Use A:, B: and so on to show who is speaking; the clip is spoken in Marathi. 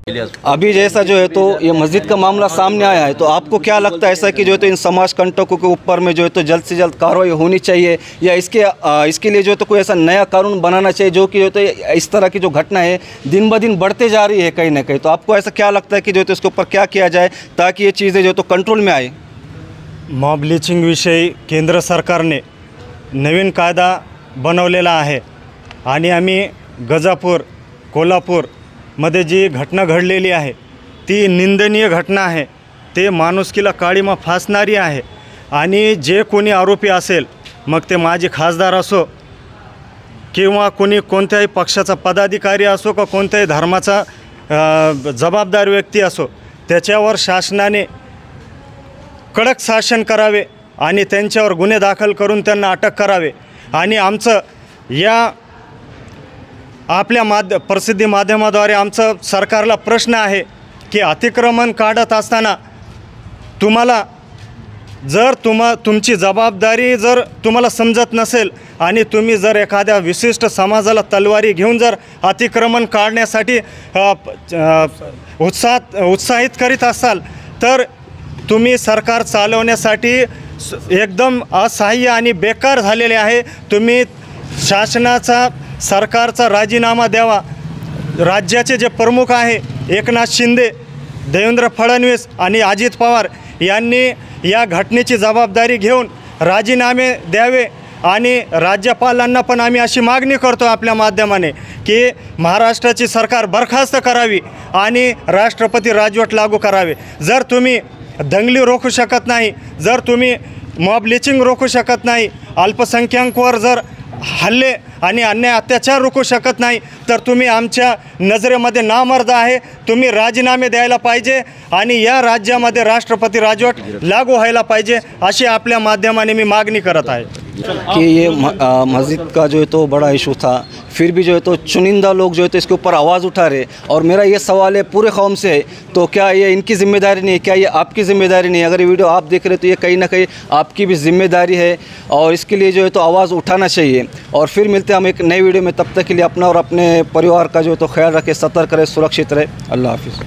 A: अभी जैसा जो है तो ये मस्जिद का मामला सामने आया है, तो आपको क्या लगता है ऐसा कि जो है तो इन समाज कंटकों के ऊपर में जो है तो जल्द से जल्द कार्रवाई होनी चाहिए, या इसके लिए जो है तो कोई ऐसा नया कानून बनाना चाहिए जो कि जो तो इस तरह की जो घटना है दिन ब दिन बढ़ते जा रही है कहीं ना कहीं? तो आपको ऐसा क्या लगता है कि जो है तो इसके ऊपर क्या किया जाए ताकि ये चीज़ें जो तो कंट्रोल में आए?
B: मॉब लिचिंगविषयी केंद्र सरकारने नवीन कायदा बनवलेला आहे आणि आम्ही गजापूर कोल्हापूरमध्ये जी घटना घडलेली आहे ती निंदनीय घटना आहे। ते माणुसकीला काळीमा फासणारी आहे आणि जे कोणी आरोपी असेल, मग ते माजी खासदार असो किंवा कोणत्याही पक्षाचा पदाधिकारी असो का कोणत्याही धर्माचा जबाबदार व्यक्ती असो, त्याच्यावर शासनाने कडक शासन करावे आणि त्यांच्यावर गुन्हे दाखल करून त्यांना अटक करावे। आणि आमचं या आपल्या प्रसिद्धी माध्यमाद्वारे आमचं सरकारला प्रश्न आहे की अतिक्रमण काढत असताना तुम्हाला जर तुमची जबाबदारी जर तुम्हाला समजत नसेल आणि तुम्ही जर एखाद्या विशिष्ट समाजाला तलवारी घेऊन जर अतिक्रमण काढण्यासाठी उत्साहित करीत असाल, तर तुम्ही सरकार चालवण्यासाठी एकदम असहाय्य आणि बेकार झालेले आहे। तुम्ही शासनाचा सरकारचा राजीनामा द्यावा। राज्याचे जे प्रमुख आहे एकनाथ शिंदे, देवेंद्र फडणवीस आणि अजित पवार यांनी या घटनेची जबाबदारी घेऊन राजीनामे द्यावे आणि राज्यपालांना पण आम्ही अशी मागणी करतो आपल्या माध्यमाने की महाराष्ट्राची सरकार बरखास्त करावी आणि राष्ट्रपती राजवट लागू करावे। जर तुम्ही दंगली रोखू शकत नाही, जर तुम्ही मॉब लिचिंग रोखू शकत नाही, अल्पसंख्याकांवर जर हल्ले आणि अन्याय अत्याचार रोखू शकत नाही, तर तुम्ही आमच्या नजरेमध्ये नामर्द आहे। तुम्ही राजीनामे द्यायला पाहिजे आणि या राज्यामध्ये राष्ट्रपती राजवट लागू व्हायला पाहिजे अशी आपल्या माध्यमाने मी मागणी करत आहे।
A: कि ये मस्जिद का जो है तो बड़ा इशू था, फिर भी जो है तो चुनिंदा लोग जो है तो इसके ऊपर आवाज़ उठा रहे, और मेरा ये सवाल है पूरे कौम से है, तो क्या ये इनकी ज़िम्मेदारी नहीं है? क्या ये आपकी ज़िम्मेदारी नहीं है? अगर ये वीडियो आप देख रहे तो ये कहीं ना कहीं आपकी भी ज़िम्मेदारी है, और इसके लिए जो है तो आवाज़ उठाना चाहिए। और फिर मिलते हैं हम एक नई वीडियो में, तब तक के लिए अपना और अपने परिवार का जो है तो ख्याल रखें, सतर्क रहे, सुरक्षित रहे। अल्लाह हाफिज़।